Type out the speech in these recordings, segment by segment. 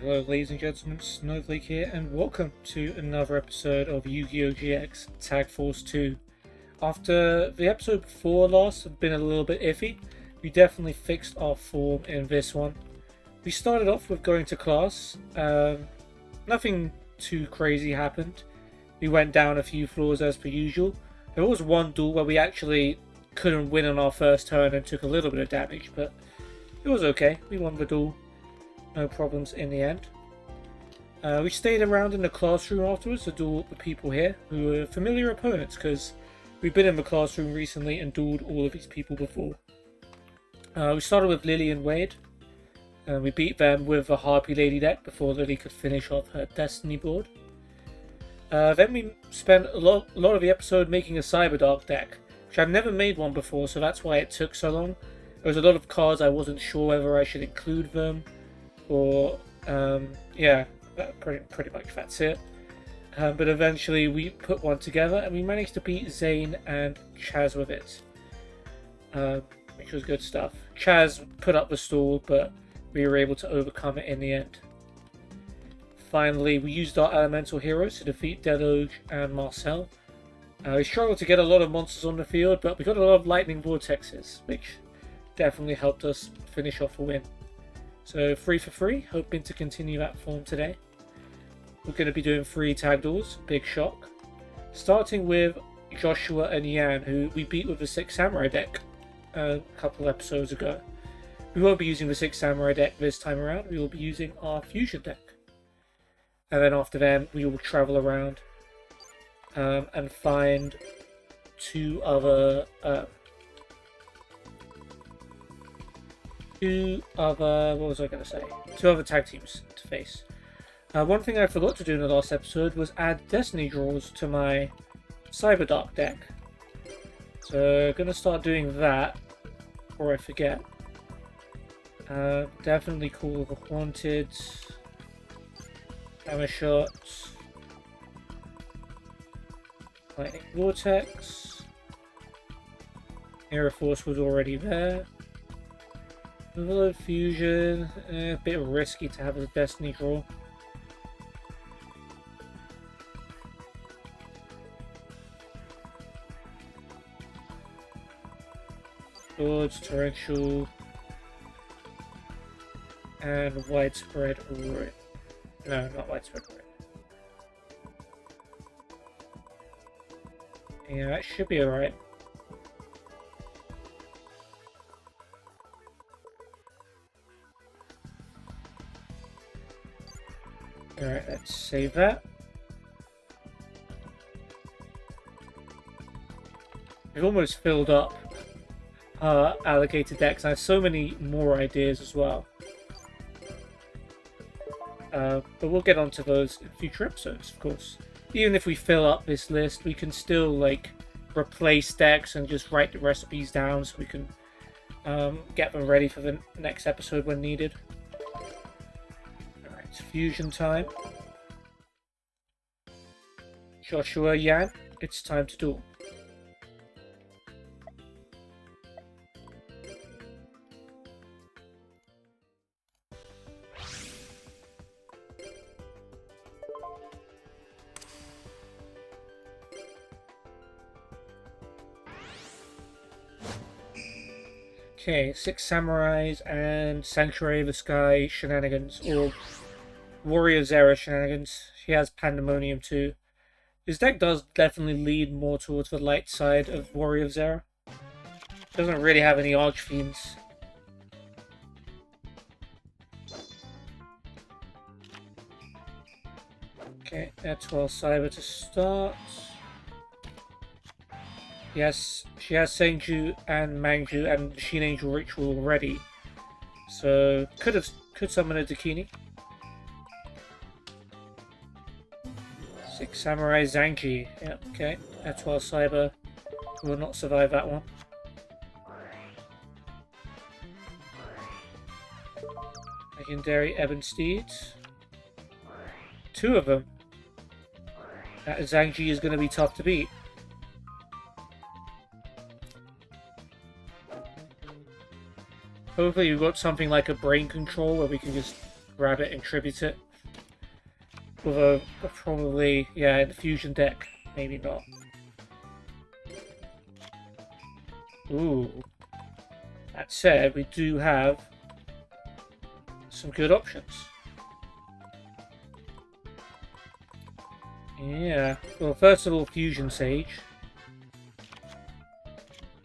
Hello ladies and gentlemen, Snowflake here, and welcome to another episode of Yu-Gi-Oh! GX Tag Force 2. After the episode before last had been a little bit iffy, we definitely fixed our form in this one. We started off with going to class. Nothing too crazy happened. We went down a few floors as per usual. There was one duel where we actually couldn't win on our first turn and took a little bit of damage, but it was okay. We won the duel. No problems in the end. We stayed around in the classroom afterwards to duel the people here who were familiar opponents because we've been in the classroom recently and dueled all of these people before. We started with Lily and Wade. We beat them with a Harpy Lady deck before Lily could finish off her Destiny board. Then we spent a lot of the episode making a Cyberdark deck, which I've never made one before, so that's why it took so long. There was a lot of cards I wasn't sure whether I should include them. Or, yeah, pretty much that's it. But eventually we put one together and we managed to beat Zane and Chaz with it. Which was good stuff. Chaz put up the stall, but we were able to overcome it in the end. Finally, we used our elemental heroes to defeat Deluge and Marcel. We struggled to get a lot of monsters on the field, but we got a lot of lightning vortexes, which definitely helped us finish off a win. So 3 for 3, hoping to continue that form today. We're going to be doing 3 tag duels, big shock. Starting with Joshua and Yan, who we beat with the 6 Samurai deck a couple episodes ago. We won't be using the 6 Samurai deck this time around, we will be using our Fusion deck. And then after them, we will travel around and find 2 other two other tag teams to face. One thing I forgot to do in the last episode was add Destiny draws to my Cyberdark deck. So gonna start doing that before I forget. Definitely Call of the Haunted, Hammer Shots, Lightning Vortex, Mirror Force was already there. Overload Fusion, a bit risky to have as a Destiny draw. Swords, Torrential, and Widespread Ruin. No, not Widespread Ruin. Yeah, that should be alright. Alright, let's save that. We've almost filled up our allocated decks. I have so many more ideas as well. But we'll get onto those in future episodes, of course. Even if we fill up this list, we can still, like, replace decks and just write the recipes down so we can get them ready for the next episode when needed. It's fusion time. Joshua, Yan, it's time to duel. Okay, 6 Samurais and Sanctuary of the Sky shenanigans, or Warrior Zera shenanigans. She has Pandemonium too. This deck does definitely lead more towards the light side of Warrior Zera. Doesn't really have any Archfiends. Okay, that's well Cyber to start. Yes, she has Senju and Mangju and Machine Angel Ritual already. So could summon a Dakini. 6 Samurai Zanji. Yeah, okay. That's well Cyber will not survive that one. Legendary Ebon Steed. 2 of them. That Zanji is going to be tough to beat. Hopefully you've got something like a brain control where we can just grab it and tribute it. Although, probably, yeah, in the fusion deck, maybe not. Ooh. That said, we do have some good options. Yeah, well, first of all, Fusion Sage.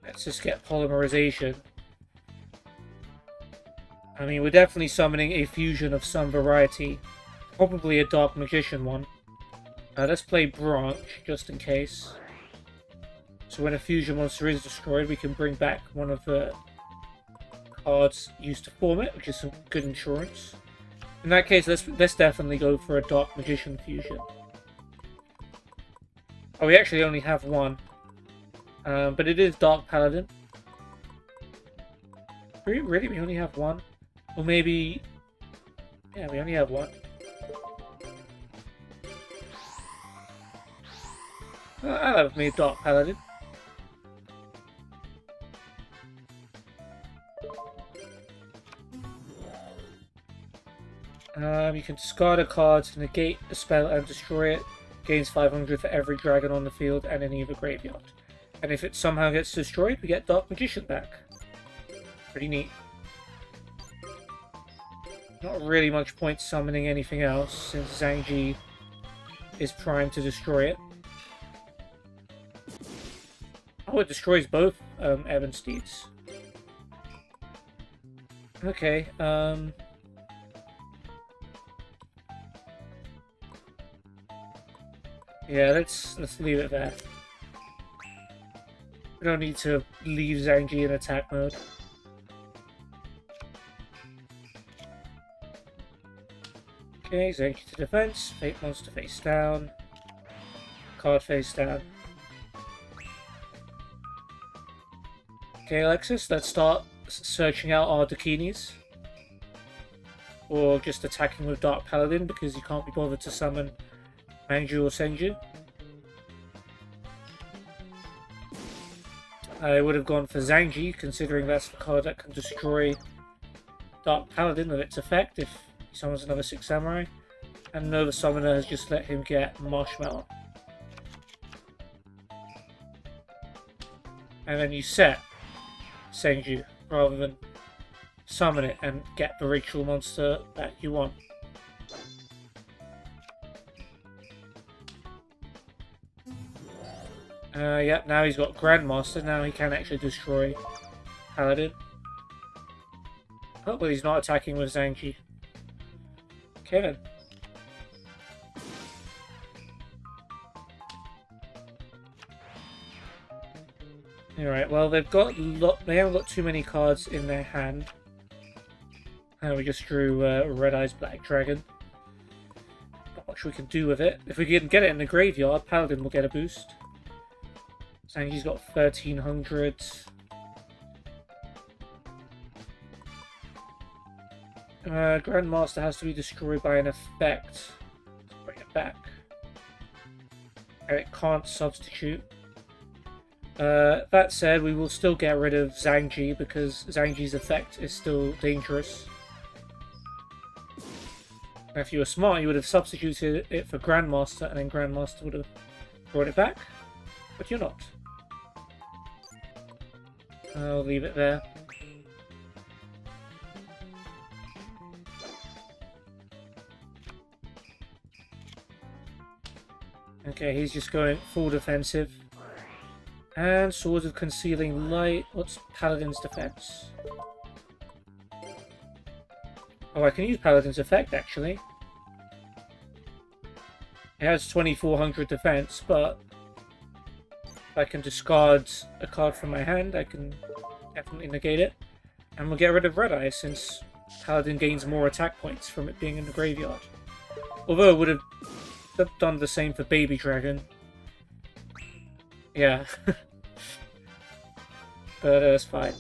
Let's just get Polymerization. I mean, we're definitely summoning a fusion of some variety. Probably a Dark Magician one. Let's play Branch, just in case. So when a fusion monster is destroyed, we can bring back one of the cards used to form it, which is some good insurance. In that case, let's definitely go for a Dark Magician fusion. Oh, we actually only have one. But it is Dark Paladin. Really? We only have one? Or maybe... Yeah, we only have one. I'll have me a Dark Paladin. You can discard a card to negate a spell and destroy it. Gains 500 for every dragon on the field and any of the graveyard. And if it somehow gets destroyed, we get Dark Magician back. Pretty neat. Not really much point summoning anything else, since Zhang is primed to destroy it. Oh, it destroys both Ebon Steeds. Okay, yeah, let's leave it there. We don't need to leave Zhang in attack mode. Okay, Zhang to defense, Fate Monster face down, card face down. Okay, Alexis, let's start searching out our Dakinis. Or just attacking with Dark Paladin because you can't be bothered to summon Manju or Senju. I would have gone for Zhang, considering that's the card that can destroy Dark Paladin with its effect if he summons another 6 Samurai. And Nova Summoner has just let him get Marshmallow. And then you set Senju rather than summon it and get the ritual monster that you want. Yep, now he's got Grandmaster, now he can actually destroy Paladin. Oh, but he's not attacking with Zhang. Okay then. Alright, well they haven't got too many cards in their hand. We just drew Red Eyes Black Dragon. Not much we can do with it. If we can get it in the graveyard, Paladin will get a boost. Zhang's got 1300. Grandmaster has to be destroyed by an effect. Bring it back. And it can't substitute. That said, we will still get rid of Zhang because Zhang's effect is still dangerous. Now, if you were smart, you would have substituted it for Grandmaster, and then Grandmaster would have brought it back. But you're not. I'll leave it there. Okay, he's just going full defensive. And Swords of Concealing Light. What's Paladin's defense? Oh, I can use Paladin's effect, actually. It has 2400 defense, but if I can discard a card from my hand, I can definitely negate it. And we'll get rid of Red Eye, since Paladin gains more attack points from it being in the graveyard. Although it would have done the same for Baby Dragon. Yeah. But that's fine.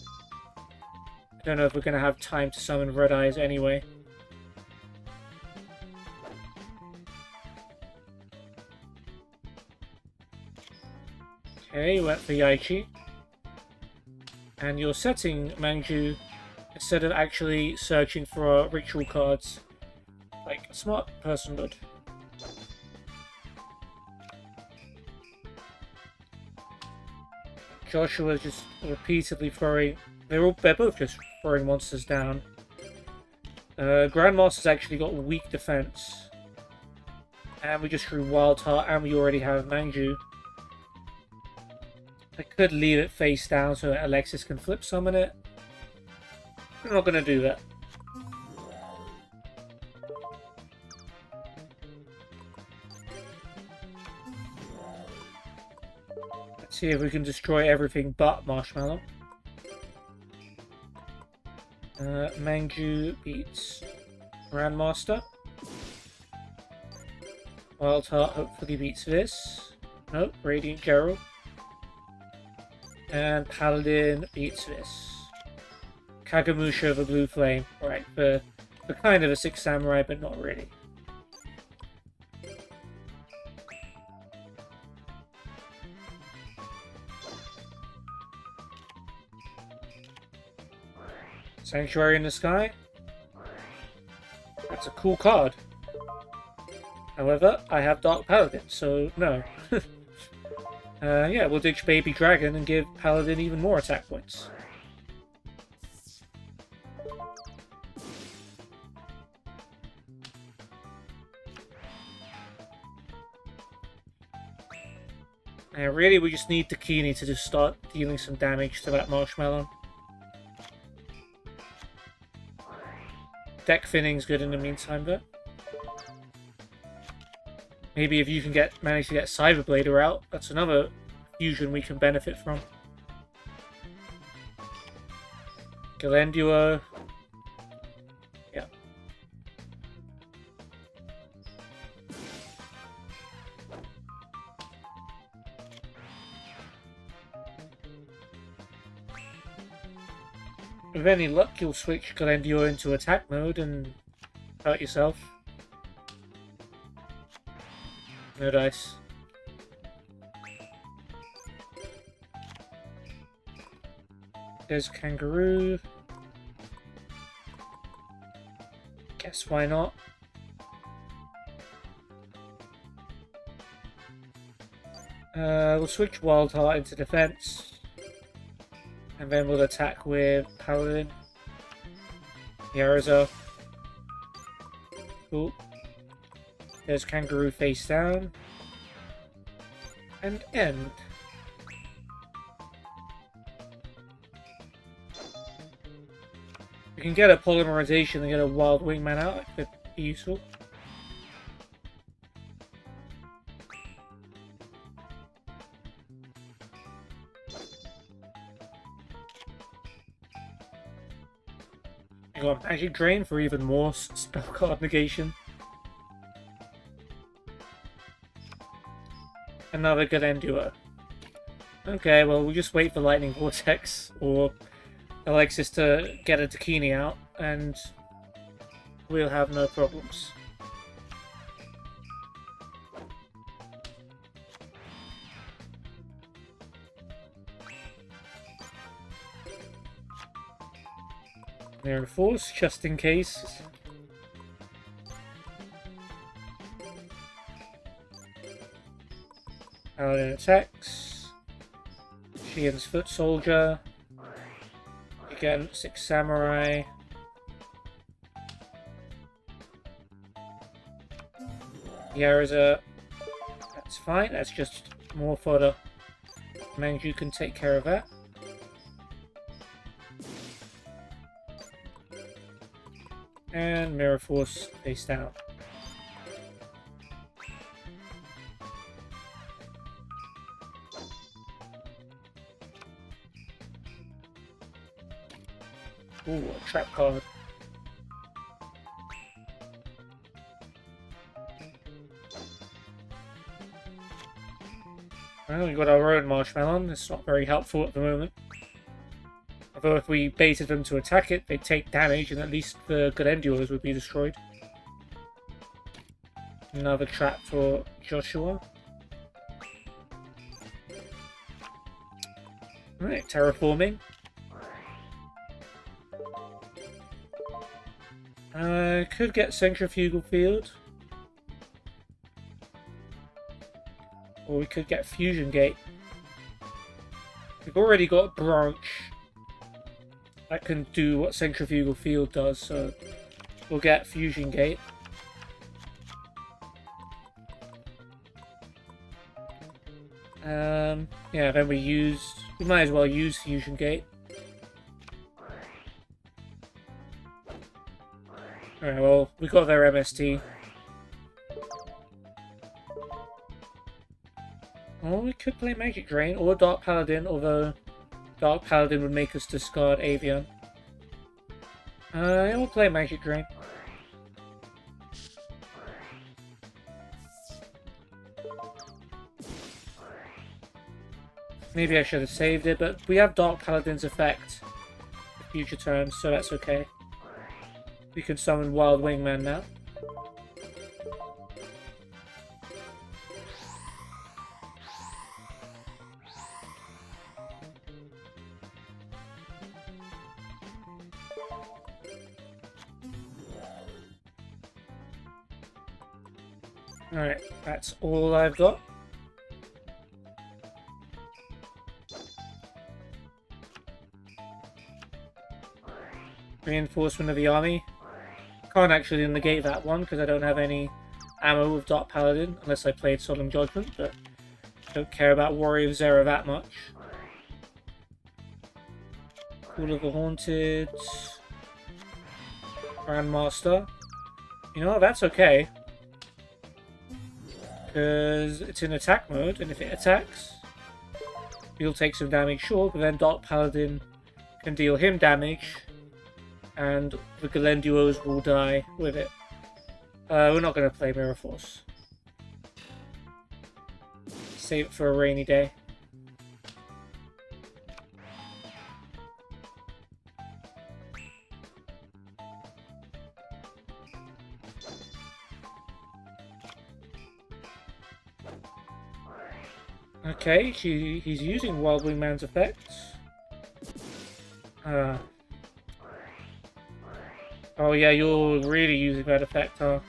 I don't know if we're going to have time to summon Red Eyes anyway. Okay, you went for Yaichi. And you're setting Manju instead of actually searching for ritual cards. like a smart person would. Joshua's just repeatedly throwing... They're both just throwing monsters down. Grandmaster's actually got weak defense. And we just drew Wild Heart, and we already have Manju. I could leave it face down so that Alexis can flip summon it. I'm not going to do that. Let's see if we can destroy everything but Marshmallow. Manju beats Grandmaster. Wild Heart hopefully beats this. Nope, Radiant Gerald. And Paladin beats this. Kagamusha of a Blue Flame. Right, for kind of a 6 Samurai, but not really. Sanctuary in the Sky. That's a cool card. However, I have Dark Paladin, so no. Yeah, we'll ditch Baby Dragon and give Paladin even more attack points. And really, we just need Dakini to just start dealing some damage to that Marshmallow. Deck Finning's good in the meantime, though. Maybe if you can manage to get Cyberblader out, that's another fusion we can benefit from. Galenduo. Yeah. With any luck, you'll switch Galenduo into attack mode and hurt yourself. No dice. There's Kangaroo. Guess why not? We'll switch Wild Heart into defense. And then we'll attack with Paladin. Yaruza. Cool. There's Kangaroo face down. And end. We can get a polymerization and get a Wild Wingman out. That could be useful. I got Magic Drain for even more spell card negation. Another Galenduo. Okay, well, we'll just wait for Lightning Vortex or Alexis to get a Dakini out, and we'll have no problems. Mirror Force, just in case. Paladin attacks. Shien's Foot Soldier. Again, 6 Samurai. Yaruza. That's fine, that's just more fodder. Manju can take care of that. And Mirror Force face down. Ooh, a trap card. Well, we got our own Marshmallow. It's not very helpful at the moment. Although if we baited them to attack it, they'd take damage and at least the Galenduos would be destroyed. Another trap for Joshua. Alright, terraforming. Could get Centrifugal Field. Or we could get Fusion Gate. We've already got a branch that can do what Centrifugal Field does, so we'll get Fusion Gate. Yeah, then we might as well use Fusion Gate. Alright, well, we got their MST. Or we could play Magic Drain or Dark Paladin, although Dark Paladin would make us discard Avian. Yeah, we'll play Magic Drain. Maybe I should have saved it, but we have Dark Paladin's effect for future turns, so that's okay. We can summon Wild Wingman now. Alright, that's all I've got. Reinforcement of the army. Can't actually negate that one because I don't have any ammo with Dark Paladin unless I played Solemn Judgment, but I don't care about Warrior of Zera that much. Call of the Haunted. Grandmaster. You know what, that's okay. Because it's in attack mode, and if it attacks, he'll take some damage, sure, but then Dark Paladin can deal him damage, and the Galenduos will die with it. We're not going to play Mirror Force. Save it for a rainy day. Okay, he's using Wild Wingman's effects. Oh yeah, you're really using that effect, huh?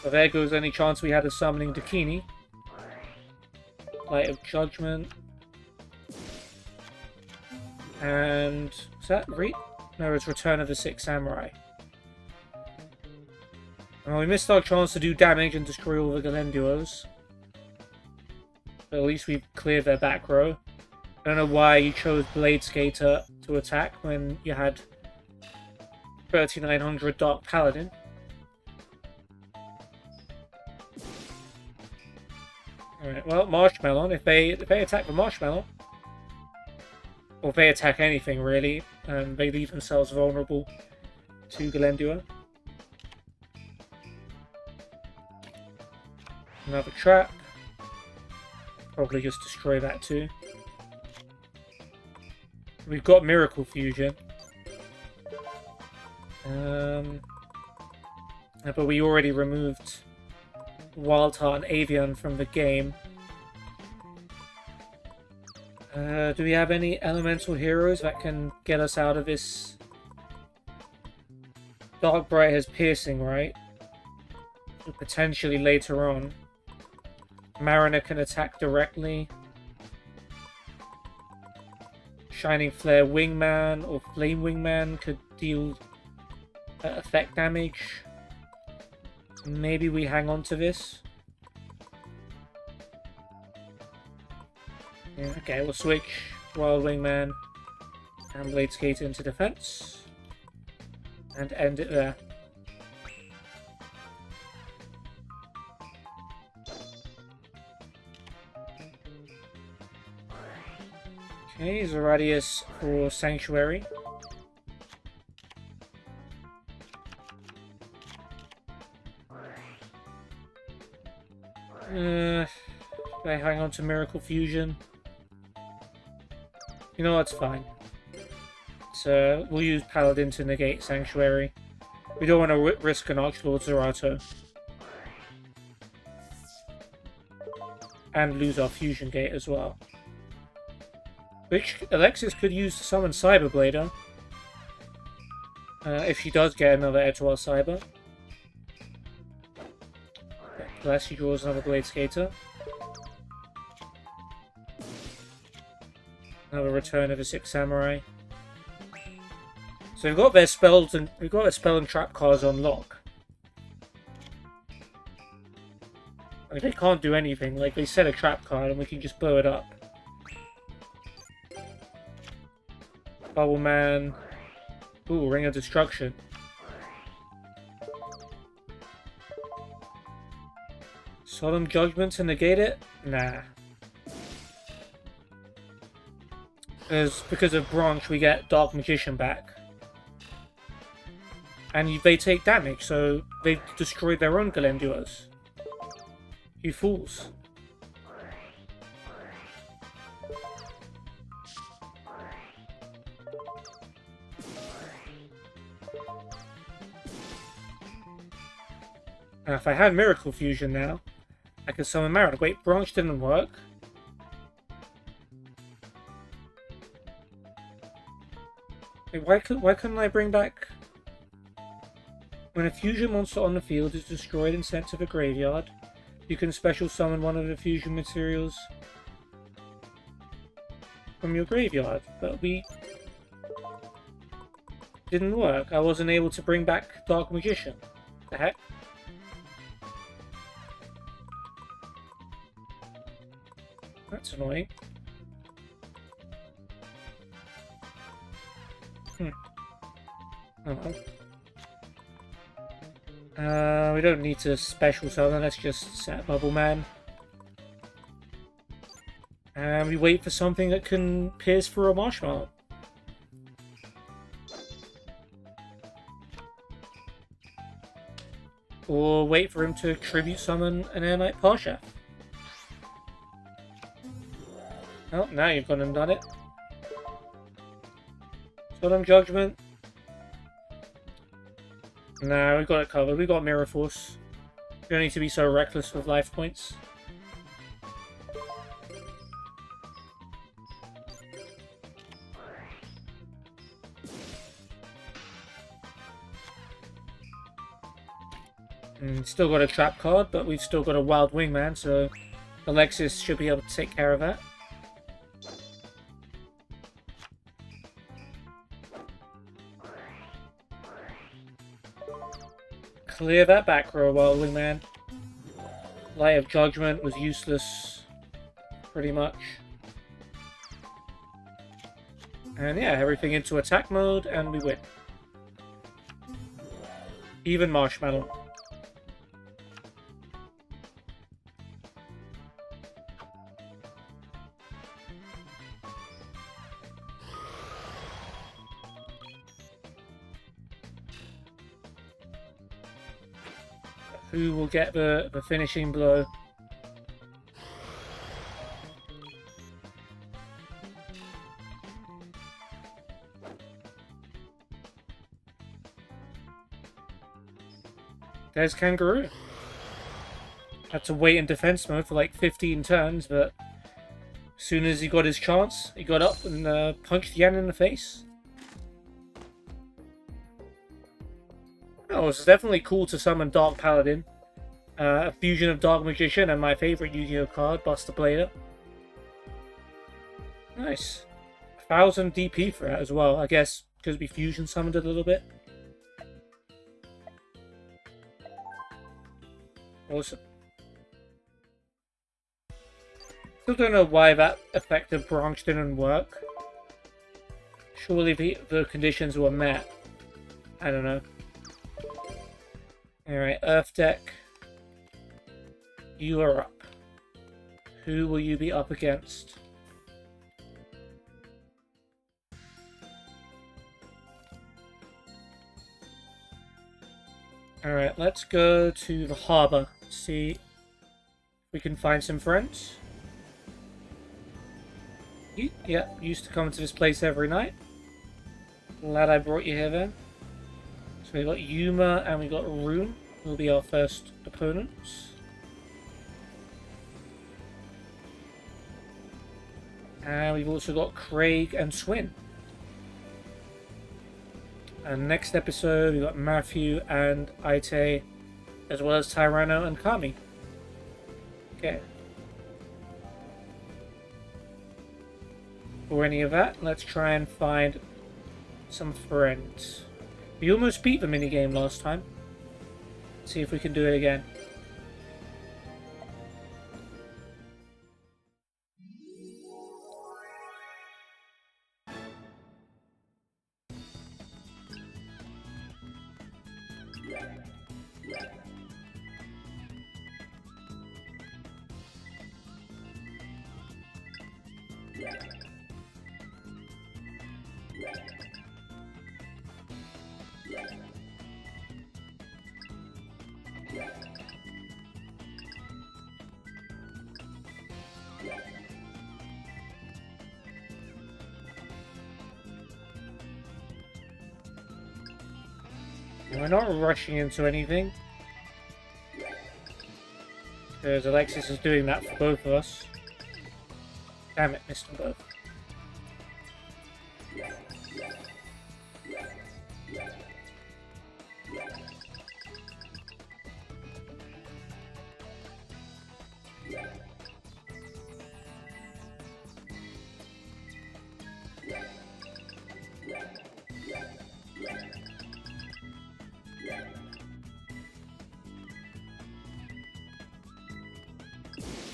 So there goes any chance we had of summoning Dakini. Light of Judgment. And... is that No, it's Return of the Six Samurai. Oh, we missed our chance to do damage and destroy all the Galenduos. But at least we've cleared their back row. I don't know why you chose Blade Skater to attack when you had 3900 Dark Paladin. Alright, well, Marshmallow. If they attack the Marshmallow, or if they attack anything really, they leave themselves vulnerable to Galenduo. Another trap. Probably just destroy that too. We've got Miracle Fusion. But we already removed Wildheart and Avian from the game. Do we have any elemental heroes that can get us out of this? Darkbright has Piercing, right? Potentially later on. Mariner can attack directly. Shining Flare Wingman or Flame Wingman could deal effect damage. Maybe we hang on to this. Yeah, okay, we'll switch Wild Wingman and Blade Skater into defense. And end it there. Okay, Zeradius for Sanctuary. I hang on to Miracle Fusion. You know what's fine. So we'll use Paladin to negate Sanctuary. We don't want to risk an Archlord Zerato. And lose our Fusion Gate as well. Which Alexis could use to summon Cyberblader. If she does get another Edgewell Cyber. Unless she draws another Blade Skater. Another return of a 6 Samurai. So we've got their spells and spell and trap cards on lock. I mean, they can't do anything. Like, they set a trap card and we can just blow it up. Bubble Man. Ooh, Ring of Destruction. Solemn Judgment to negate it? Nah. Because of Branch, we get Dark Magician back. And they take damage, so they've destroyed their own Galenduas. You fools. Now, if I had Miracle Fusion now, I could summon Marin. Wait, Branch didn't work. Wait, why couldn't I bring back... When a fusion monster on the field is destroyed and sent to the graveyard, you can special summon one of the fusion materials from your graveyard. But didn't work. I wasn't able to bring back Dark Magician. The heck? That's annoying. Oh well. We don't need to special summon, let's just set Bubble Man. And we wait for something that can pierce through a marshmallow. Or wait for him to tribute summon an Air Knight Parsha. Oh, now you've gone and done it. Solemn Judgment. Nah, we got it covered. We got Mirror Force. You don't need to be so reckless with life points. Still got a trap card, but we've still got a Wild Wingman, so Alexis should be able to take care of that. Clear that back row, Wild Wingman. Light of Judgment was useless, pretty much. And yeah, everything into attack mode, and we win. Even Marshmallow. Who will get the finishing blow? There's Kangaroo. Had to wait in defense mode for like 15 turns, but as soon as he got his chance, he got up and punched Yan in the face. Oh, it's definitely cool to summon Dark Paladin. A fusion of Dark Magician and my favorite Yu-Gi-Oh card, Buster Blader. Nice. 1000 DP for that as well, I guess, because we fusion summoned it a little bit. Awesome. Still don't know why that effective branch didn't work. Surely the conditions were met. I don't know. Alright, Earth deck. You are up. Who will you be up against? Alright, let's go to the harbour. See if we can find some friends. Yeah, used to come to this place every night. Glad I brought you here then. So we got Yuma and we got Rune, who will be our first opponents. And we've also got Craig and Swin. And next episode, we got Matthew and Aite, as well as Tyranno and Kami. Okay. For any of that, let's try and find some friends. We almost beat the minigame last time. Let's see if we can do it again. We're not rushing into anything, because Alexis is doing that for both of us. Damn it, missed them both.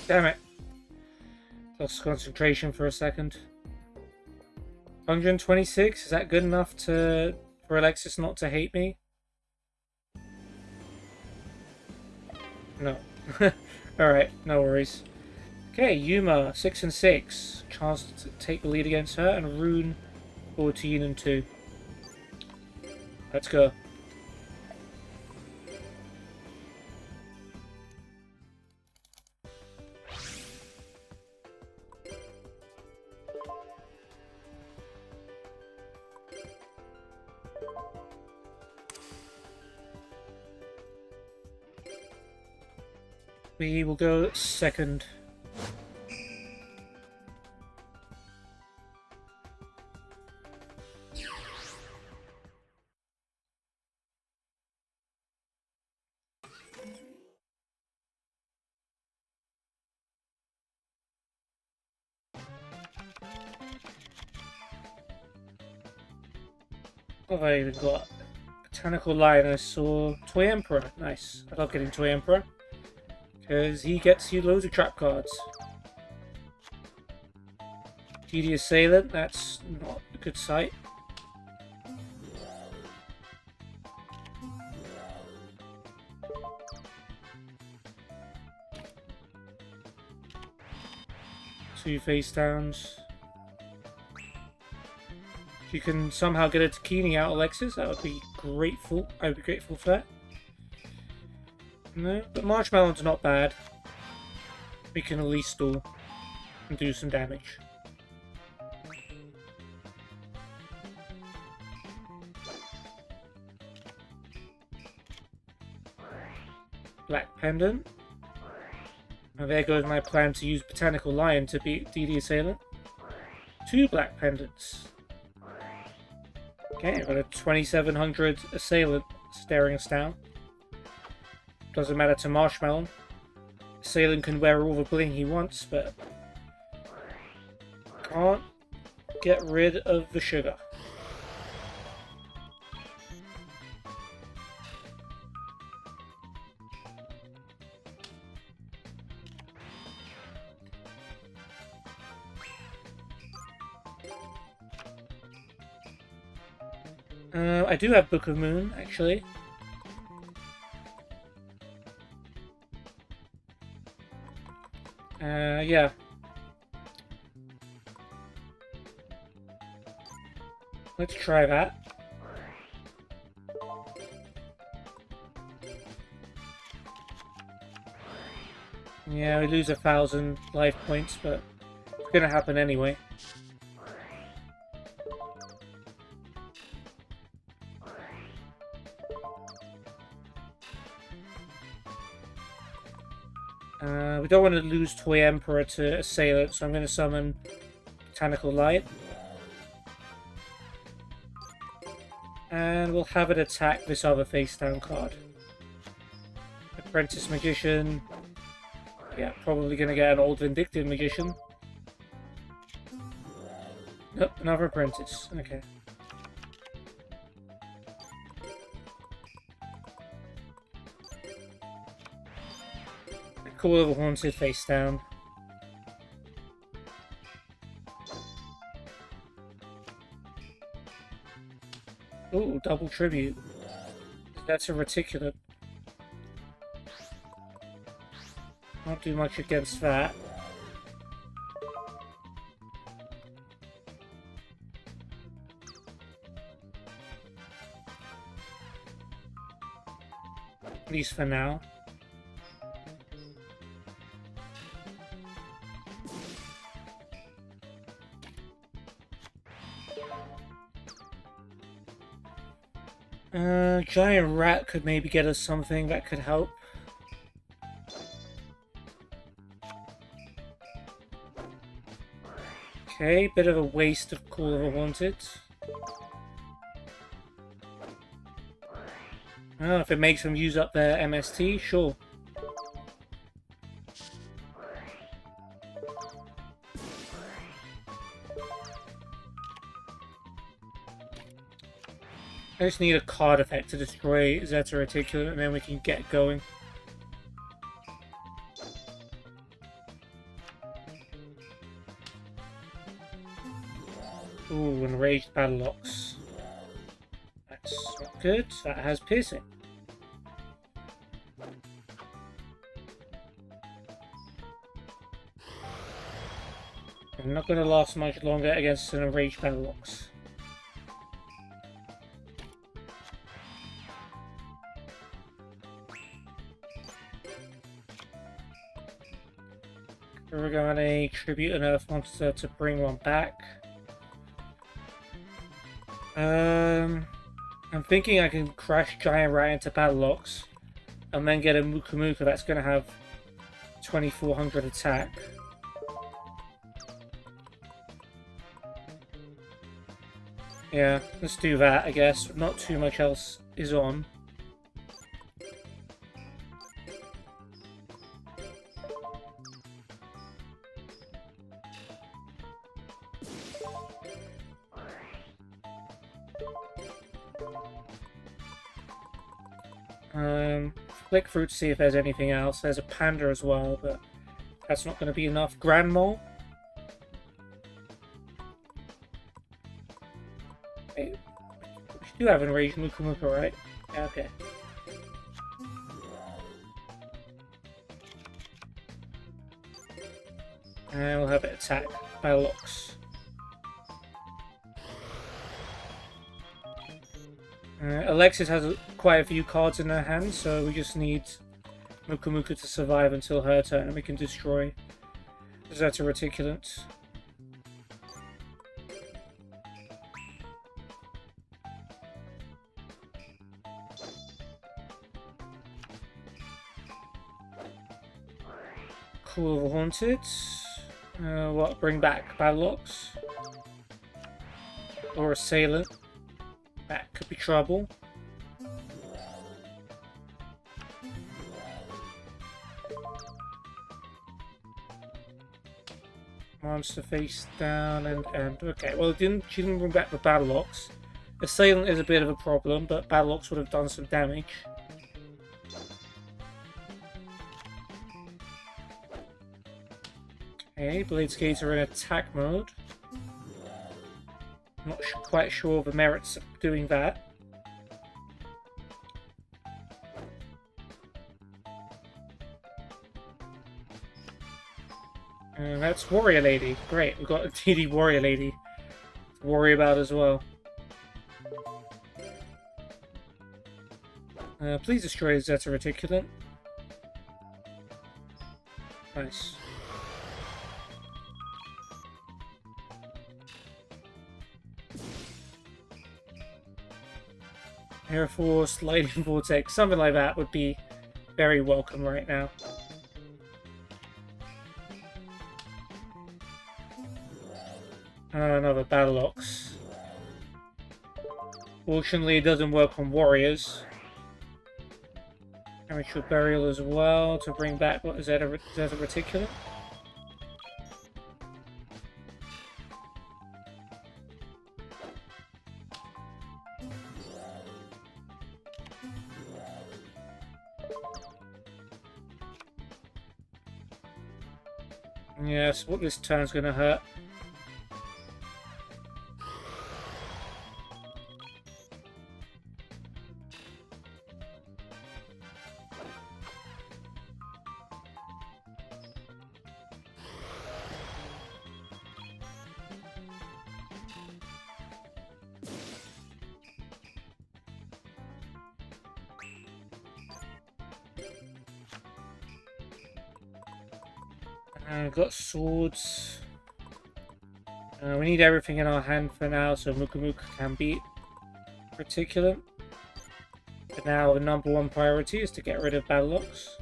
Damn it. Lost concentration for a second. 126? Is that good enough for Alexis not to hate me? No. Alright, no worries. Okay, Yuma, 6 and 6. Chance to take the lead against her, and Rune forward to Yin and 2. Let's go. We will go second. What have I even got? Botanical Lioness or Toy Emperor. Nice. I love getting Toy Emperor, because he gets you loads of trap cards. GD Assailant, that's not a good sight. Two face downs. If you can somehow get a Takini out, Alexis, that would be grateful. I would be grateful for that. No, but Marshmallow's not bad. We can at least stall and do some damage. Black Pendant. And there goes my plan to use Botanical Lion to beat DD Assailant. 2 Black Pendants. Okay, I've got a 2700 Assailant staring us down. Doesn't matter to Marshmallow. Assailant can wear all the bling he wants, but can't get rid of the sugar. I do have Book of Moon, actually. Yeah. Let's try that. Yeah, we lose 1,000 life points, but it's gonna happen anyway. We don't want to lose Toy Emperor to Assailant, so I'm going to summon Botanical Light. And we'll have it attack this other face down card. Apprentice Magician. Yeah, probably gonna get an old Vindictive Magician. Nope, another Apprentice. Okay. Call of the Haunted face down. Ooh, double tribute. That's a reticulant. Not do much against that. At least for now. Giant rat could maybe get us something that could help. Okay, bit of a waste of Call of the Haunted. Oh, if it makes them use up their MST, sure. I just need a card effect to destroy Zeta Reticulant and then we can get going. Ooh, Enraged Battle-Ox. That's not good. That has Piercing. I'm not going to last much longer against an Enraged Battle-Ox. We're going to tribute an Earth Monster to bring one back. I'm thinking I can crash Giant Rat into Battle-Ox and then get a Muka Muka that's going to have 2400 attack. Yeah, let's do that, I guess. Not too much else is on. Flick through to see if there's anything else. There's a panda as well, but that's not going to be enough. Grand Mole. Wait, we do have Enraged Muka Muka, right? Yeah, okay. And we'll have it attack Battle-Ox. Alexis has quite a few cards in her hand, so we just need Muka Muka to survive until her turn, and we can destroy Zeta Reticulant. Call of the Haunted. What? Bring back Battle-Ox? Or Assailant? That could be trouble. Monster face down and okay. Well, she didn't bring back the Battle-Ox. Assailant is a bit of a problem, but Battle-Ox would have done some damage. Okay, Bladeskades are in attack mode. Not quite sure of the merits of doing that. And that's Warrior Lady. Great, we've got a DD Warrior Lady to worry about as well. Please destroy Zeta Reticulant. Nice. Air Force, Lightning Vortex, something like that would be very welcome right now. Another Battle-Ox. Fortunately, it doesn't work on warriors. Ritual burial as well to bring back what is that? A reticulum? Yes, what this turn's gonna hurt. We've got swords. We need everything in our hand for now, so Muka Muka can beat Reticulum. But now the number one priority is to get rid of Battle Locks.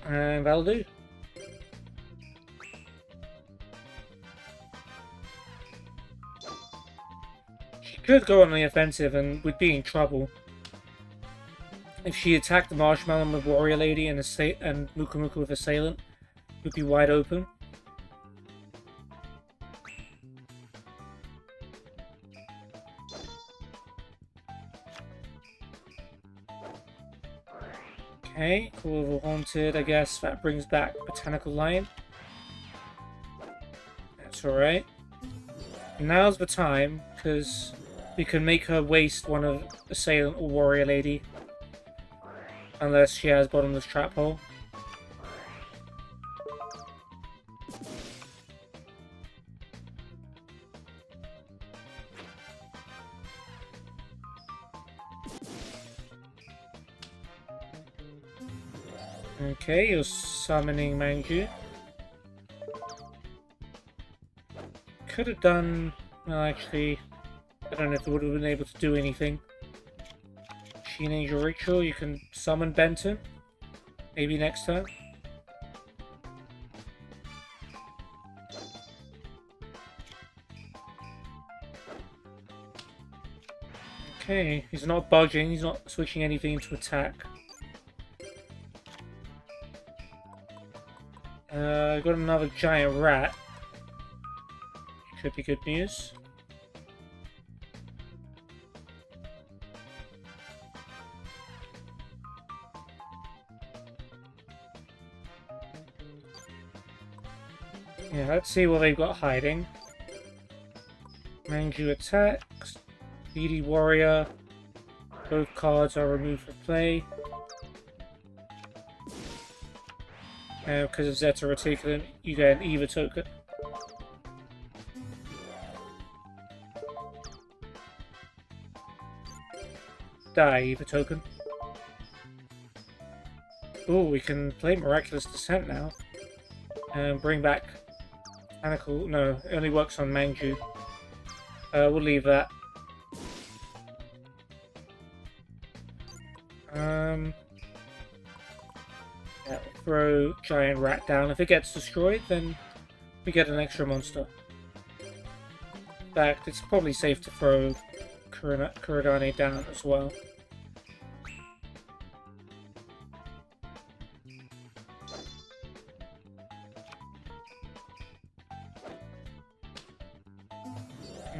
And that'll do. Could go on the offensive and would be in trouble. If she attacked the Marshmallow with Warrior Lady and Muka Muka with Assailant, would be wide open. Okay, Call of the Haunted, I guess that brings back Botanical Lion. That's alright. Now's the time, because we can make her waste one of Assailant or Warrior Lady. Unless she has Bottomless Trap Hole. Okay, you're summoning Manju. Could have done... Well, actually... I don't know if it would have been able to do anything. Sheen Angel Ritual, you can summon Benton. Maybe next turn. Okay, he's not budging, he's not switching anything into attack. Got another giant rat. Should be good news. Yeah, let's see what they've got hiding. Manju attacks. BD Warrior. Both cards are removed from play. Because of Zeta Reticulum, you get an Eva token. Die, Eva token. Oh, we can play Miraculous Descent now. And bring back Mechanical. No, it only works on Manju. We'll leave that. Yeah, throw Giant Rat down. If it gets destroyed, then we get an extra monster. In fact, it's probably safe to throw Kurodane down as well.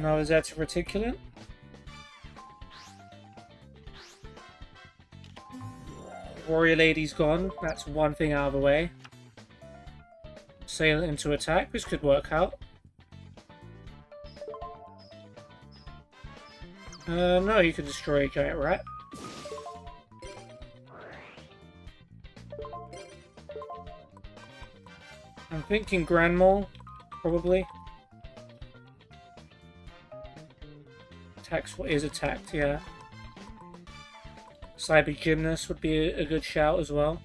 Now is that Reticulum? Warrior Lady's gone. That's one thing out of the way. Sail into attack. This could work out. No, you can destroy a giant rat. I'm thinking Grand Mole, probably. Attacks what is attacked, yeah. Cyber Gymnast would be a good shout as well.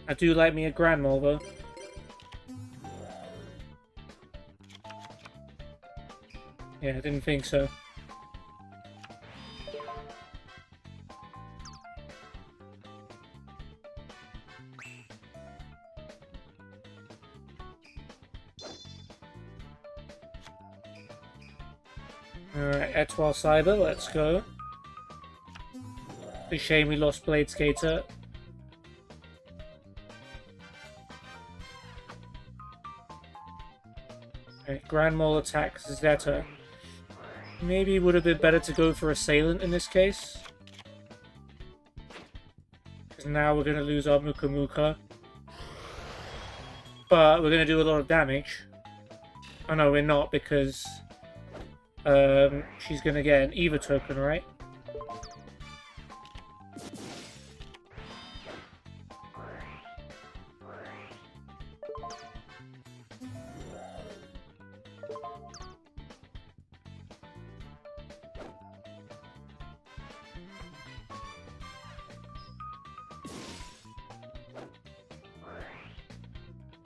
I do like me a Grand Mole though. Yeah, I didn't think so. Alright, Etoile Cyber, let's go. It's a shame we lost Blade Skater. Alright, Grand Mole attacks Zeta. Maybe it would have been better to go for Assailant in this case. Because now we're going to lose our Muka Muka. But we're going to do a lot of damage. Oh no, we're not, because she's going to get an Eva token, right?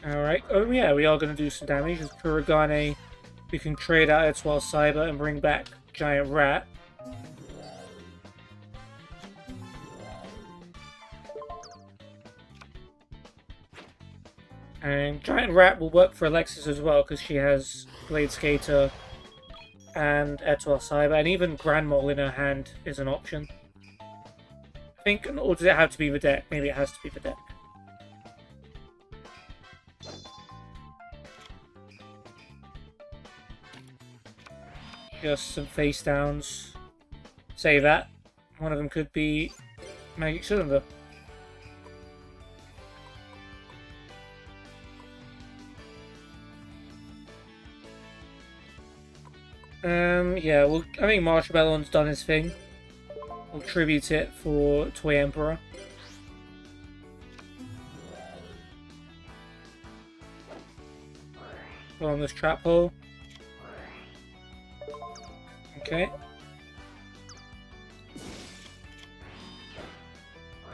Alright, oh yeah, we are going to do some damage. As Kuragane, we can trade out Etoile Cyber and bring back Giant Rat. And Giant Rat will work for Alexis as well, because she has Blade Skater and Etoile Cyber, and even Grand Mole in her hand is an option. I think, or does it have to be the deck? Maybe it has to be the deck. Just some face downs. Say that. One of them could be Magic Cylinder. Yeah, well, I think Marshmallow's done his thing. We'll tribute it for Toy Emperor. Go on this trap hole. Okay.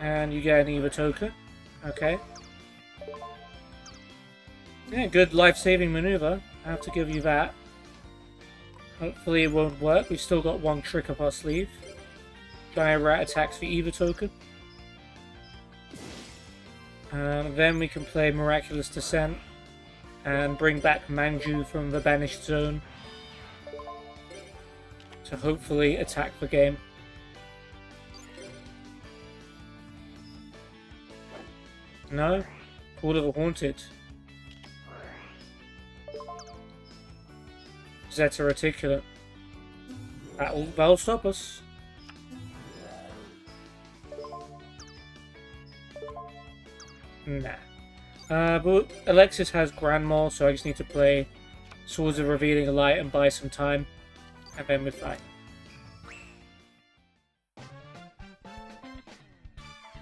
And you get an Eva token. Okay. Yeah, good life-saving maneuver. I have to give you that. Hopefully it won't work. We've still got one trick up our sleeve. Giant Rat attacks the Eva token. Then we can play Miraculous Descent and bring back Manju from the Banished Zone to hopefully attack the game. No? Call of the Haunted. Zeta Reticulate. That'll stop us. Nah. But Alexis has Grand Mole, so I just need to play Swords of Revealing Light and buy some time. And then we're fine.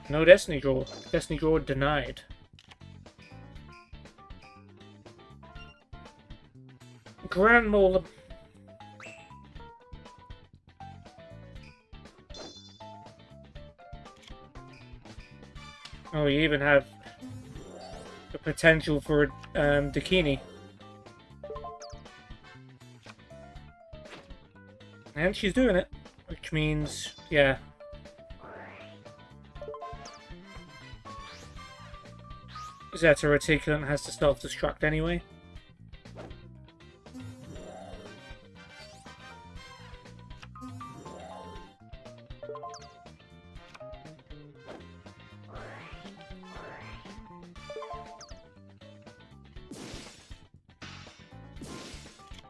No Destiny Draw. Destiny Draw denied. Grand Mole. Oh, you even have the potential for Dakini. And she's doing it, which means, yeah. Zeta Reticulate has to self-destruct anyway.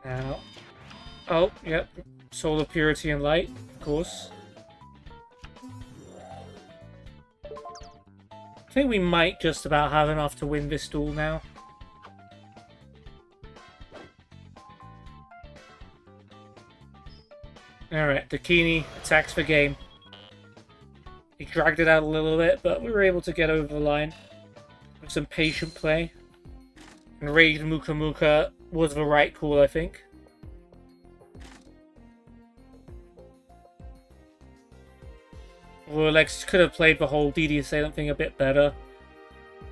Now, oh, yep, Solar Purity and Light, of course. I think we might just about have enough to win this duel now. Alright, Dakini attacks for game. He dragged it out a little bit, but we were able to get over the line with some patient play. And Raged Muka Muka was the right call, I think. Well, Lex could have played the whole DD Assailant thing a bit better.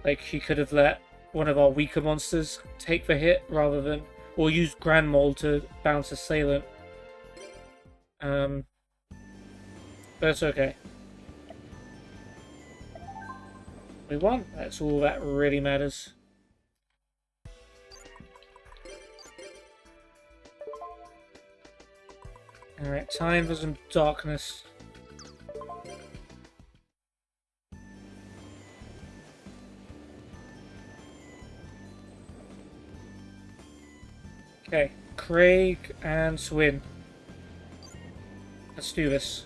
Like, she could have let one of our weaker monsters take the hit rather than... Or use Grand Mole to bounce Assailant. But it's okay. We won. That's all that really matters. Alright, time for some darkness. Okay, Craig and Swin. Let's do this.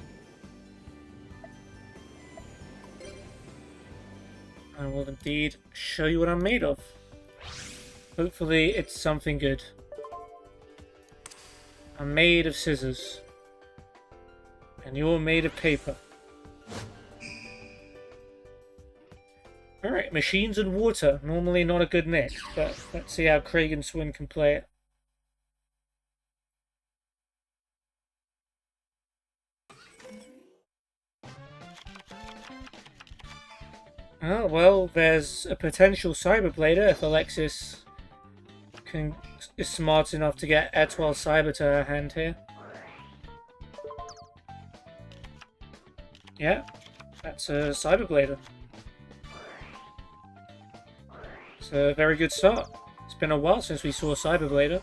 I will indeed show you what I'm made of. Hopefully it's something good. I'm made of scissors. And you're made of paper. Alright, machines and water. Normally not a good mix, but let's see how Craig and Swin can play it. Oh, well, there's a potential Cyberblader if Alexis is smart enough to get Etwell Cyber to her hand here. Yeah, that's a Cyberblader. It's a very good start. It's been a while since we saw Cyberblader.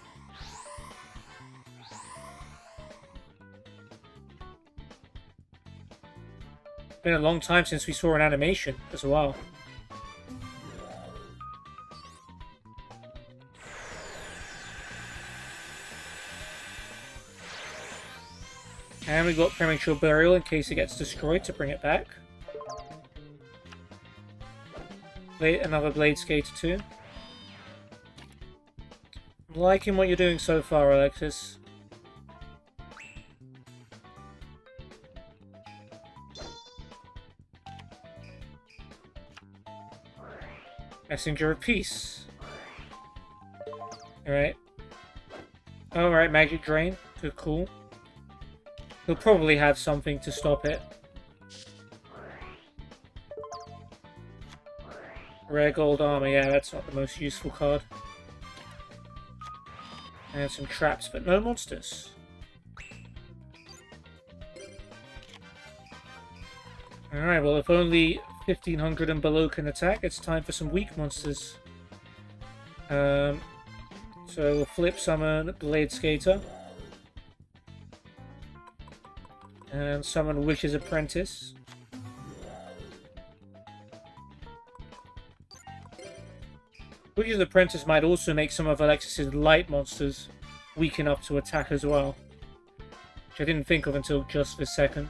It's been a long time since we saw an animation as well. And we got Premature Burial in case it gets destroyed to bring it back. Another Blade Skater too. I'm liking what you're doing so far, Alexis. Messenger of Peace. Alright. Alright, Magic Drain. Good, cool. He'll probably have something to stop it. Rare Gold Armor, yeah, that's not the most useful card. And some traps, but no monsters. Alright, well, if only 1500 and below can attack, it's time for some weak monsters. So we'll flip summon Blade Skater. And summon Witch's Apprentice. Witch's Apprentice might also make some of Alexis's light monsters weak enough to attack as well. Which I didn't think of until just this second.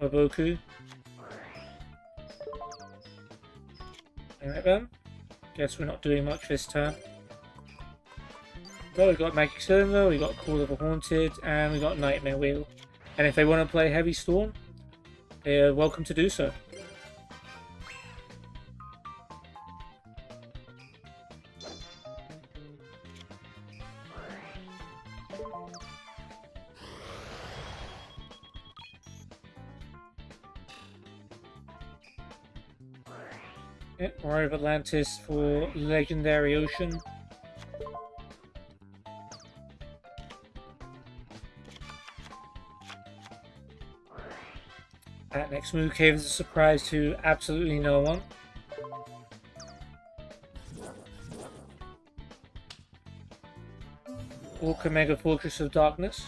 Moboku. Alright then. Guess we're not doing much this turn. Well, we got Magic Cylinder, we got Call of the Haunted, and we got Nightmare Wheel. And if they want to play Heavy Storm, they're welcome to do so. Yep, Warrior of Atlantis for Legendary Ocean. That next move came as a surprise to absolutely no one. Orca Mega Fortress of Darkness.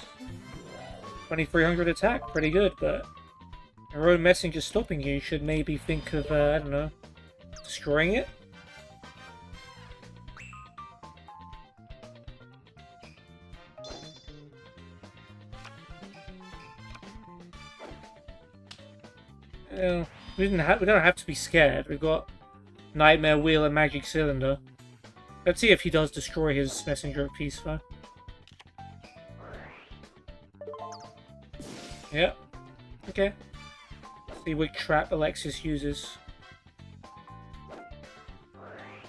2300 attack, pretty good, but your own messenger stopping you should maybe think of, I don't know, destroying it? We don't have to be scared. We've got Nightmare Wheel and Magic Cylinder. Let's see if he does destroy his Messenger of Peace, though. Yep. Okay. Let's see which trap Alexis uses.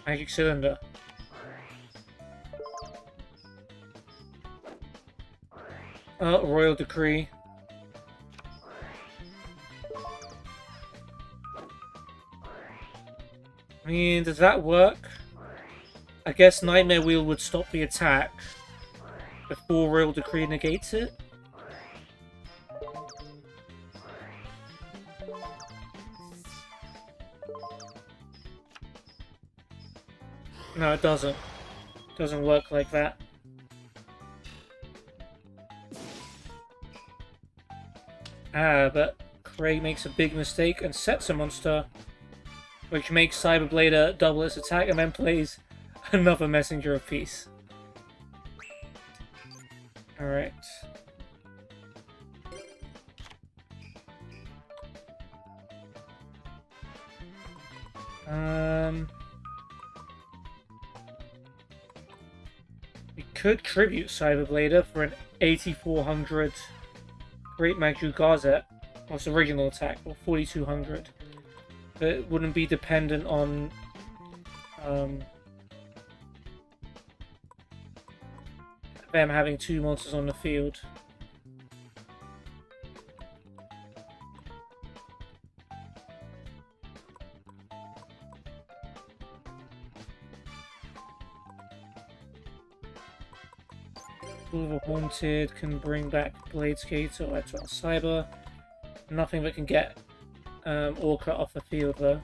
Magic Cylinder. Oh, Royal Decree. I mean, does that work? I guess Nightmare Wheel would stop the attack before Royal Decree negates it. No, it doesn't. It doesn't work like that. But Craig makes a big mistake and sets a monster, which makes Cyberblader double its attack and then plays another Messenger of Peace. Alright. We could tribute Cyberblader for an 8400 Great Magju Gazette, or its original attack, or 4200. But it wouldn't be dependent on them having two monsters on the field. Haunted can bring back Blade Skater or Exile Cyber. Nothing that can get Orca off the field though.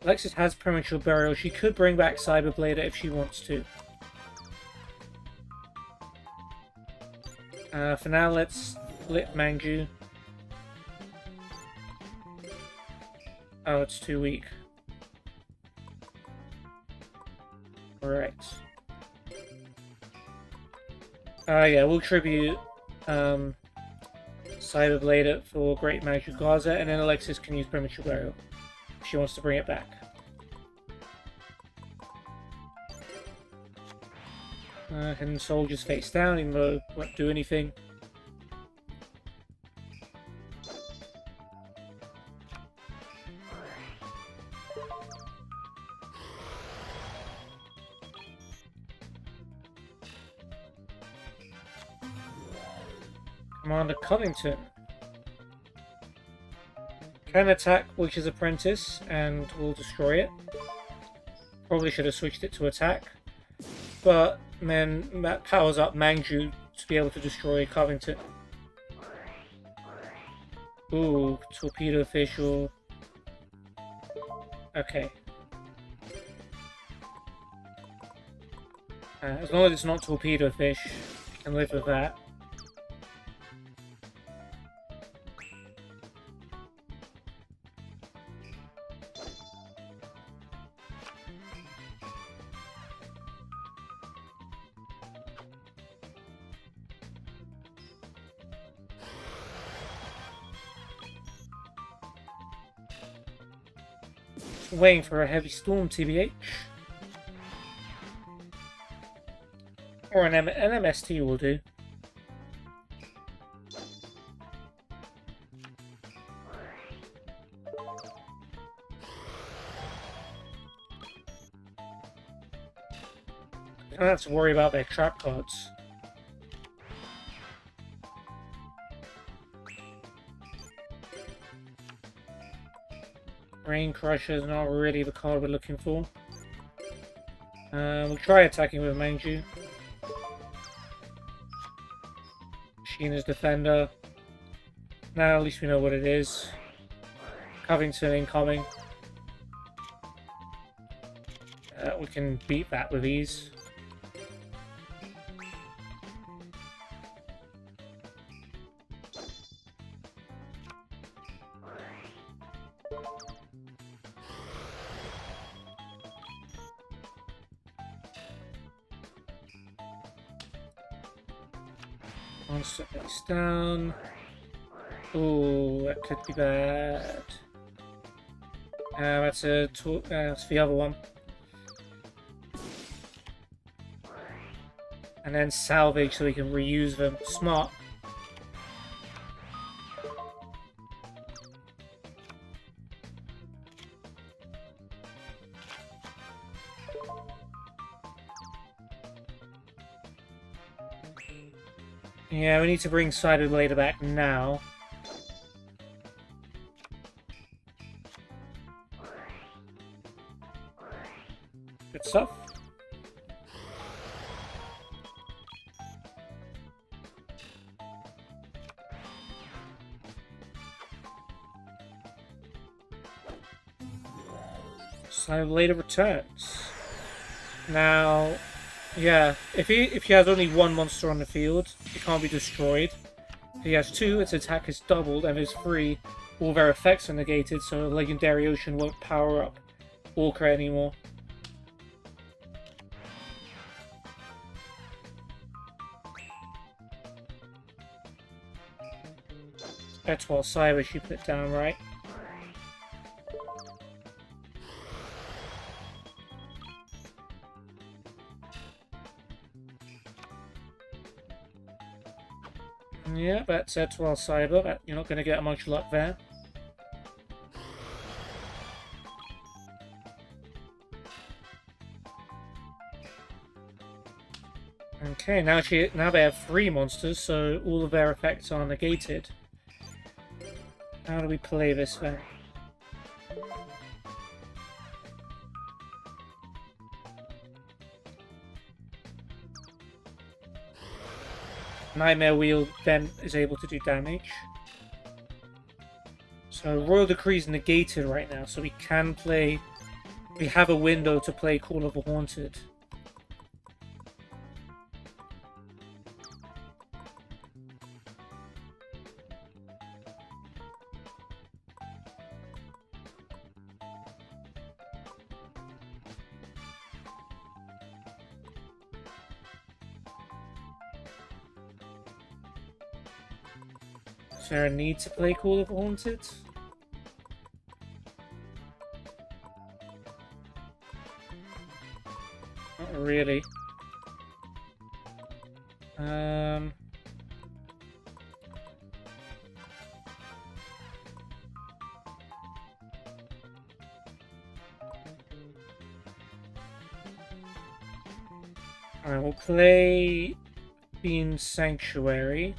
Alexis has Premature Burial. She could bring back Cyberblader if she wants to. For now, let's flip Mangju. Oh, it's too weak. Right. Yeah, we'll tribute Cyberblader for Great Magic Gaza, and then Alexis can use Premature Burial if she wants to bring it back. Hidden Soldiers face down, even though it won't do anything. Commander Covington can attack Witch's Apprentice and will destroy it. Probably should have switched it to attack, but then that powers up Mangju to be able to destroy Covington. Ooh, Torpedo Fish or... Okay. As long as it's not Torpedo Fish, I can live with that. Waiting for a heavy storm, TBH. Or an MST will do. I don't have to worry about their trap cards. Rain Crusher is not really the card we're looking for. We'll try attacking with Mangju. Sheena's Defender. Now at least we know what it is. Covington incoming. We can beat that with ease. Monster face down. Oh, that could be bad. That's the other one. And then salvage so we can reuse them. Smart. Yeah, we need to bring Cyberblader back now. Good stuff. Cyberblader returns. Now, yeah, if he has only one monster on the field, it can't be destroyed. If he has two, its attack is doubled, and if it's three, all their effects are negated, so Legendary Ocean won't power up Orca anymore. That's what Cyber should put down, right? Yeah, that's Etwal Cyber. You're not going to get much luck there. Okay, now they have three monsters, so all of their effects are negated. How do we play this then? Nightmare Wheel then is able to do damage. So Royal Decree is negated right now, so we can play... We have a window to play Call of the Haunted. Is there a need to play Call of the Haunted? Not really. Alright, we'll play Fiend Sanctuary.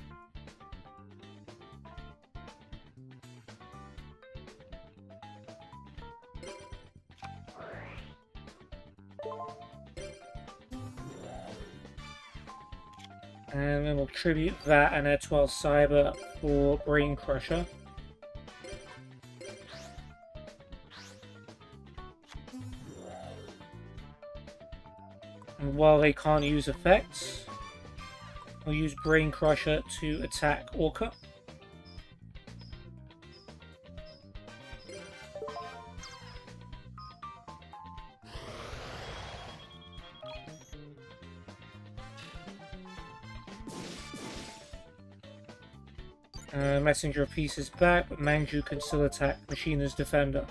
And then we'll tribute that and Etwal Cyber for Brain Crusher. And while they can't use effects, we'll use Brain Crusher to attack Orca. Messenger of Peace is back, but Manju can still attack Machina's Defender.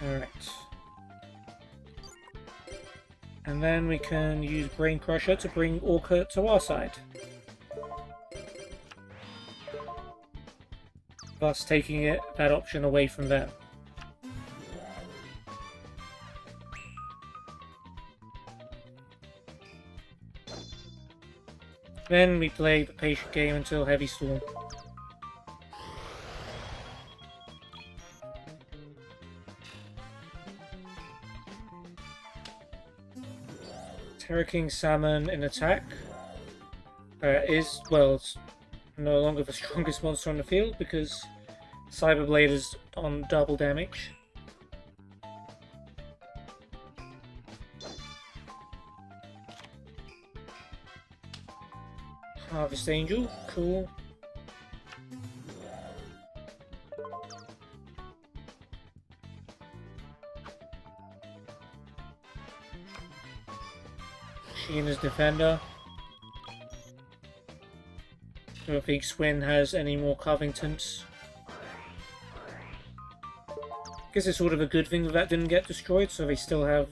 Alright. And then we can use Brain Crusher to bring Orca to our side. Thus taking that option away from them. Then we play the patient game until Heavy Storm. Terra King Salmon in attack is, well, it's no longer the strongest monster on the field because Cyberblade is on double damage. Harvest Angel, cool. Sheena's Defender. I don't think Swin has any more Covingtons. Guess it's sort of a good thing that didn't get destroyed, so they still have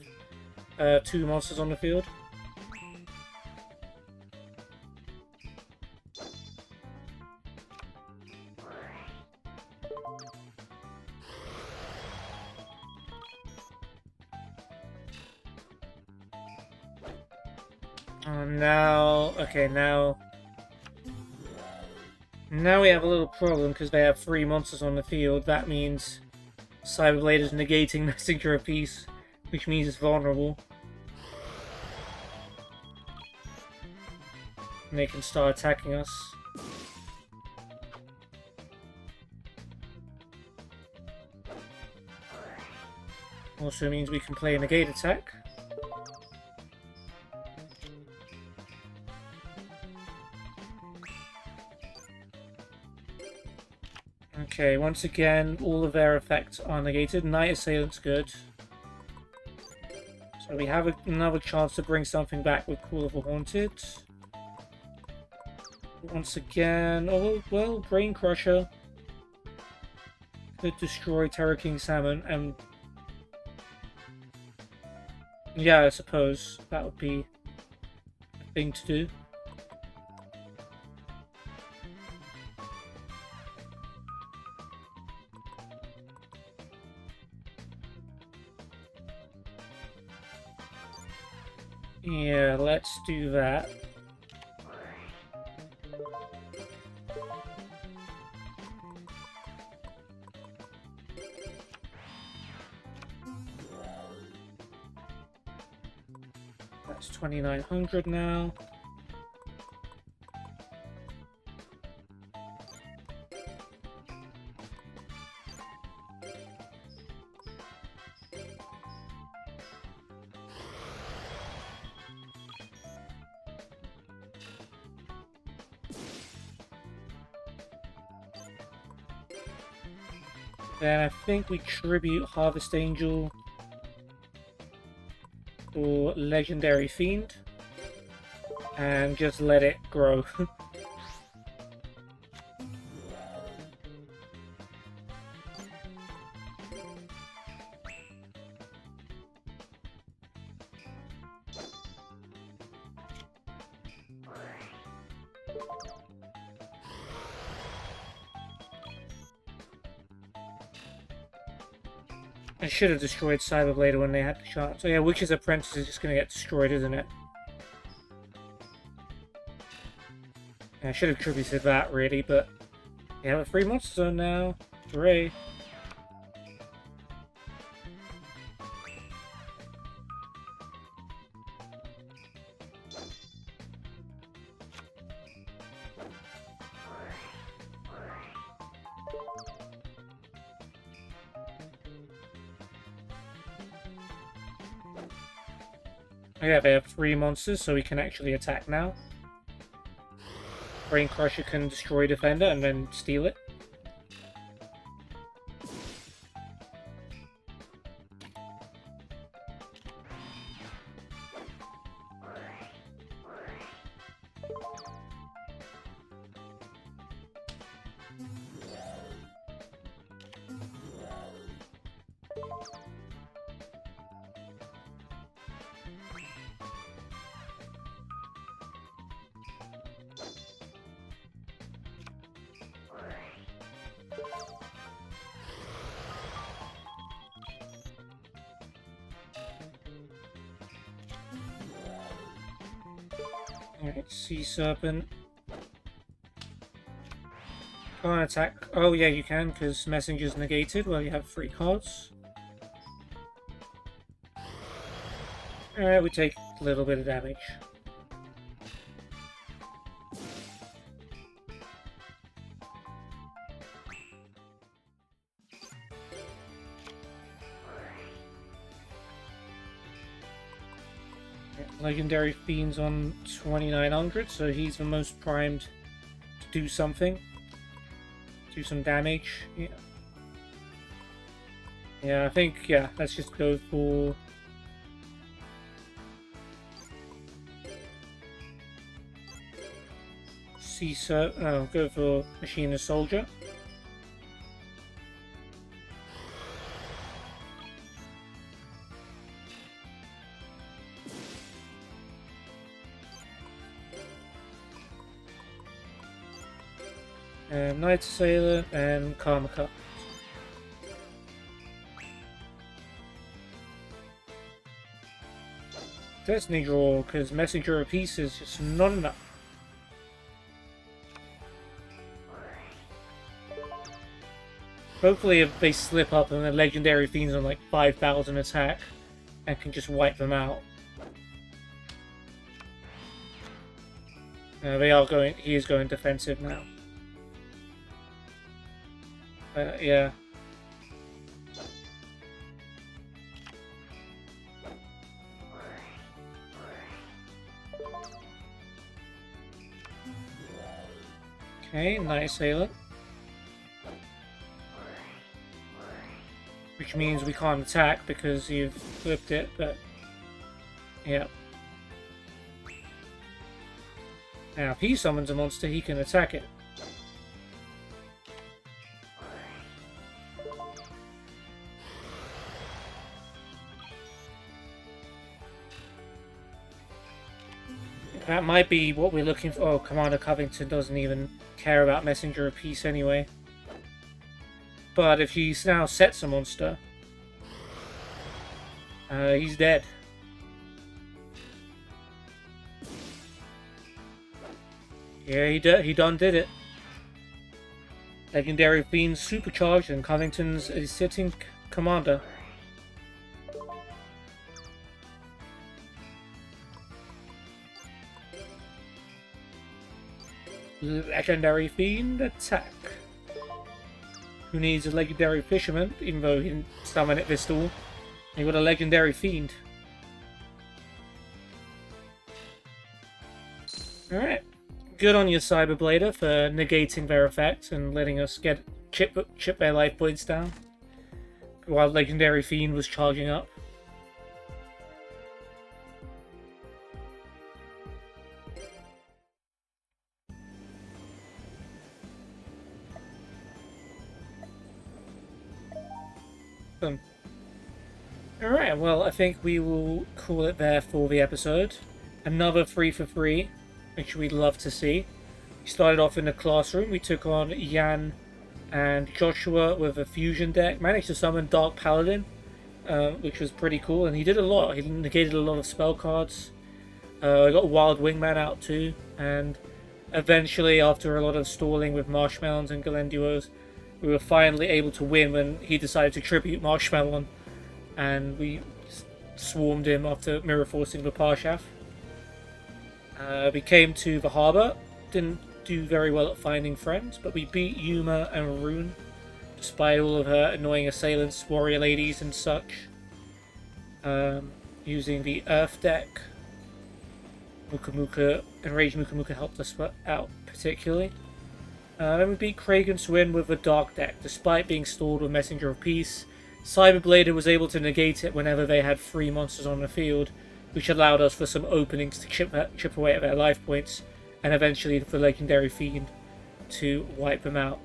two monsters on the field. Now we have a little problem because they have three monsters on the field. That means Cyberblade is negating Messenger of Peace, which means it's vulnerable. And they can start attacking us. Also means we can play a negate attack. Okay, once again, all of their effects are negated. Night Assailant's good. So we have another chance to bring something back with Call of the Haunted. Once again, oh well, Brain Crusher could destroy Terror King Salmon, and yeah, I suppose that would be a thing to do. Yeah, let's do that. That's 2,900 now. Then I think we tribute Harvest Angel or Legendary Fiend and just let it grow. I should have destroyed Cyberblader when they had the chance. So yeah, Witch's Apprentice is just going to get destroyed, isn't it? Yeah, I should have tributed that, really, but we have a free monster zone now. Hooray. Yeah, they have 3 monsters, so we can actually attack now. Brain Crusher can destroy Defender and then steal it. Alright, Sea Serpent. Can't attack. Oh yeah, you can, because Messenger's negated. Well, you have 3 cards. Alright, we take a little bit of damage. Legendary Fiend's on 2,900, so he's the most primed to do something. Do some damage. Yeah. Yeah, I think, yeah, let's just go for... go for Machinist Soldier. Night Sailor and Karma Cut. Destiny Draw, because Messenger of Peace is just not enough. Hopefully if they slip up and the Legendary Fiend's on like 5,000 attack and can just wipe them out. He is going defensive now. Yeah. Okay, nice assailant. Which means we can't attack because you've flipped it, but yeah. Now, if he summons a monster, he can attack it. That might be what we're looking for. Oh, Commander Covington doesn't even care about Messenger of Peace anyway. But if he now sets a monster, he's dead. Yeah, he done did it. Legendary Fiend supercharged and Covington's a sitting commander. Legendary Fiend attack. Who needs a Legendary Fisherman, even though he didn't summon it this duel? He got a Legendary Fiend. Alright. Good on you, Cyberblader, for negating their effects and letting us get chip their life points down while Legendary Fiend was charging up. Alright, well, I think we will call it there for the episode. Another 3 for 3, which we'd love to see. We started off in the classroom. We took on Yan and Joshua with a fusion deck. Managed to summon Dark Paladin, which was pretty cool. And he did a lot. He negated a lot of spell cards. I got Wild Wingman out too. And eventually, after a lot of stalling with Marshmallows and Galenduos, we were finally able to win when he decided to tribute Marshmallow. And we swarmed him after mirror forcing the Parshath. We came to the harbour. Didn't do very well at finding friends, but we beat Yuma and Rune, despite all of her annoying assailants, warrior ladies and such. Using the Earth deck. Enraged Muka Muka helped us out particularly. Then we beat Craig and Swin with the Dark deck, despite being stalled with Messenger of Peace. Cyberblader was able to negate it whenever they had 3 monsters on the field, which allowed us for some openings to chip away at their life points, and eventually for Legendary Fiend to wipe them out.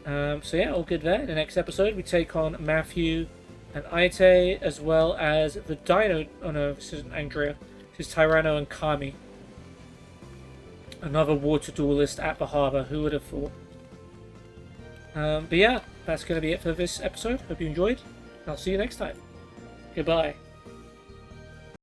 So yeah, all good there. In the next episode, we take on Matthew and Aite, as well as the Dino... Oh no, this isn't Andrea. This is Tyranno and Kami. Another water duelist at the harbour, who would have thought? But yeah, that's going to be it for this episode. Hope you enjoyed. I'll see you next time. Goodbye.